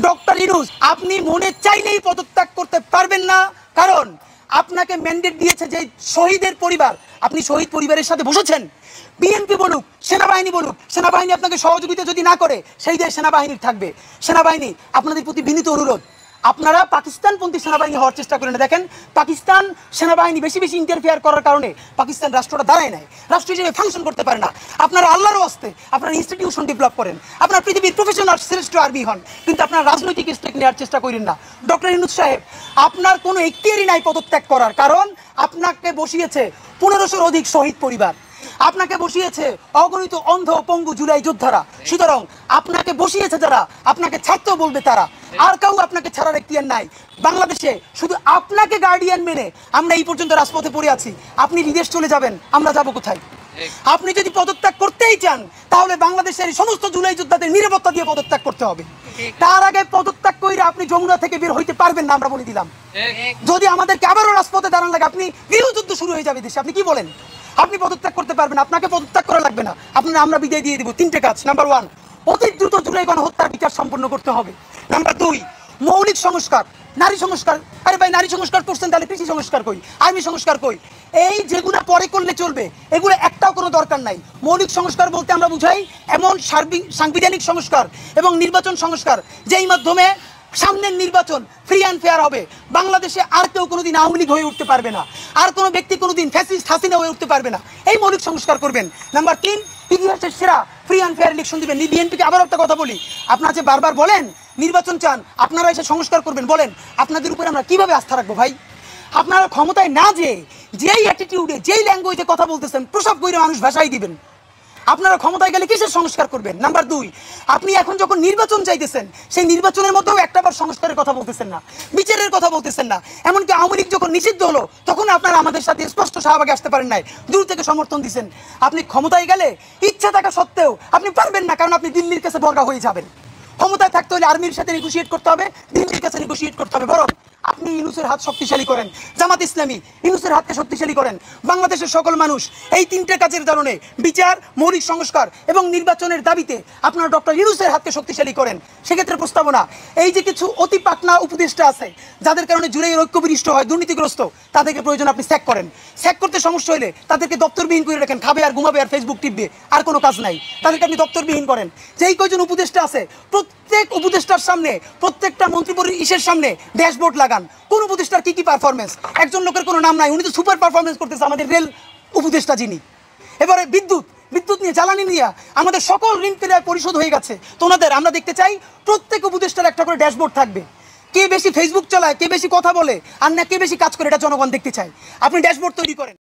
Doctor Yunus আপনি মনে চাইলেই পদত্যাগ করতে পারবেন না, কারণ আপনাকে ম্যান্ডেট দিয়েছে যে শহীদের পরিবার, আপনি শহীদ পরিবারের সাথে বসেছেন। বিএনপি বলুক, সেনাবাহিনী বলুক, সেনাবাহিনী আপনাকে সহযোগিতা যদি না করে সেই দেশ সেনাবাহিনীর থাকবে। সেনাবাহিনী আপনাদের প্রতি বিনীত অনুরোধ, আপনারা পাকিস্তানপন্থী সেনাবাহিনী হওয়ার চেষ্টা করেন। দেখেন পাকিস্তান সেনাবাহিনী বেশি বেশি ইন্টারফেয়ার করার কারণে পাকিস্তান রাষ্ট্রটা দাঁড়ায় নাই, রাষ্ট্র হিসেবে ফাংশন করতে পারে না। আপনারা আল্লাহর ওয়াস্তে আপনারা ইনস্টিটিউশন ডেভেলপ করেন, আপনারা পৃথিবীর প্রফেশনাল শ্রেষ্ঠ আর্মি হন, কিন্তু আপনারা রাজনৈতিক স্টেক নেওয়ার চেষ্টা করেন না। ডক্টর ইউনূস সাহেব, আপনার কোনো এখতিয়ারই নাই পদত্যাগ করার, কারণ আপনাকে বসিয়েছে 1500-র অধিক শহীদ পরিবার, আপনাকে বসিয়েছে অগণিত অন্ধ পঙ্গু জুলাই যোদ্ধারা। সুতরাং আপনাকে বসিয়েছে যারা, আপনাকে ছাড়তেও বলবে তারা, আর কেউ আপনাকে ছাড়ার এখতিয়ার নাই। বাংলাদেশে শুধু আপনাকে গার্ডিয়ান মেনে আমরা এই পর্যন্ত রাজপথে পড়ে আছি। আপনি বিদেশ চলে যাবেন, আমরা যাব কোথায়? আপনি যদি পদত্যাগ করতেই চান তাহলে বাংলাদেশের সমস্ত জুলাই যোদ্ধাদের নিরাপত্তা দিয়ে পদত্যাগ করতে হবে। তার আগে পদত্যাগ করে আপনি যমুনা থেকে বের হইতে পারবেন না, আমরা বলে দিলাম। যদি আমাদেরকে আবারও রাজপথে দাঁড়ান লাগে, আপনি গৃহযুদ্ধ শুরু হয়ে যাবে দেশে। আপনি কি বলেন? আপনি পদত্যাগ করতে পারবেন, আপনাকে পদত্যাগ করা লাগবে না, আমরা বিদায় দিয়ে দিব। 3টে কাজ। নাম্বার 1, অতি দ্রুত জুলাই গণহত্যার বিচার সম্পন্ন করতে হবে। নাম্বার 2, মৌলিক সংস্কার, নারী সংস্কার। আরে ভাই, নারী সংস্কার করছেন, তাহলে কৃষি সংস্কার কই, আর্মি সংস্কার কই? এই যেগুলো পরে করলে চলবে, এগুলো একটাও কোনো দরকার নাই। মৌলিক সংস্কার বলতে আমরা বুঝাই এমন সাংবিধানিক সংস্কার এবং নির্বাচন সংস্কার যেই মাধ্যমে সামনের নির্বাচন ফ্রি অ্যান্ড ফেয়ার হবে। বাংলাদেশে আর কেউ কোনোদিন আওয়ামী লীগ হয়ে উঠতে পারবে না, আর কোনো ব্যক্তি কোনোদিন ফ্যাসিস্ট হাসিনা হয়ে উঠতে পারবে না। এই মৌলিক সংস্কার করবেন। নাম্বার 3, ইতিহাসের সেরা ফ্রি অ্যান্ড ফেয়ার ইলেকশন দিবেন। বিএনপিকে আবার একটা কথা বলি, আপনারা যে বারবার বলেন নির্বাচন চান, আপনারা এসে সংস্কার করবেন, বলেন আপনাদের উপরে আমরা কিভাবে আস্থা রাখবো ভাই? আপনারা ক্ষমতায় না যেই অ্যাটিটিউডে, যেই ল্যাঙ্গুয়েজে কথা বলতেছেন, প্রসব করে মানুষ ভাষাই দিবেন। আপনারা ক্ষমতায় গেলে কিসের সংস্কার করবেন? নাম্বার 2, আপনি এখন যখন নির্বাচন চাইতেছেন, সেই নির্বাচনের মধ্যেও একটাবার সংস্কারের কথা বলতেছেন না, বিচারের কথা বলতেছেন না। এমনকি আওয়ামী লীগ যখন নিষিদ্ধ হলো তখন আপনারা আমাদের সাথে স্পষ্ট শাহবাগে আসতে পারেন নাই, দূর থেকে সমর্থন দিচ্ছেন। আপনি ক্ষমতায় গেলে ইচ্ছা থাকা সত্ত্বেও আপনি পারবেন না, কারণ আপনি দিল্লির কাছে বর্গা হয়ে যাবেন। ক্ষমতায় থাকতে হলে আর্মির সাথে নেগোশিয়েট করতে হবে, দিল্লির কাছে নেগোশিয়েট করতে হবে। বরং আপনি ইউনূসের হাত শক্তিশালী করেন, জামাত ইসলামী ইউনূসের হাতকে শক্তিশালী করেন। বাংলাদেশের সকল মানুষ এই 3টে কাজের কারণে, বিচার, মৌলিক সংস্কার এবং নির্বাচনের দাবিতে আপনারা ডক্টর ইউনূসের হাতকে শক্তিশালী করেন। সেক্ষেত্রে প্রস্তাবনা, এই যে কিছু অতি পাকনা উপদেষ্টা আছে যাদের কারণে জুলাইয়ের ঐক্য বিনষ্ট হয়, দুর্নীতিগ্রস্ত, তাদেরকে প্রয়োজন আপনি স্যাক করেন। স্যাক করতে সমস্যা হলে তাদেরকে দপ্তরবিহীন করে রাখেন, খাবে আর ঘুমাবে আর ফেসবুক টিপবে, আর কোনো কাজ নাই, তাদেরকে আপনি দপ্তরবিহীন করেন। যেই কয়জন উপদেষ্টা আছে প্রত্যেক উপদেষ্টার সামনে, প্রত্যেকটা মন্ত্রীপরিষদের সামনে ড্যাশবোর্ড লাগান, কোন উপদেষ্টার কি কি পারফরমেন্স। একজন লোকের কোনো নাম নাই, উনি তো সুপার পারফরমেন্স করতেছে, আমাদের রেল উপদেষ্টা যিনি। এবারে বিদ্যুৎ নিয়ে, জ্বালানি নিয়ে আমাদের সকল ঋণ প্রায় পরিশোধ হয়ে গেছে। তো ওনাদের আমরা দেখতে চাই প্রত্যেক উপদেষ্টার একটা করে ড্যাশবোর্ড থাকবে, কে বেশি ফেসবুক চালায়, কে বেশি কথা বলে, আর না কে বেশি কাজ করে, এটা জনগণ দেখতে চায়। আপনি ড্যাশবোর্ড তৈরি করেন।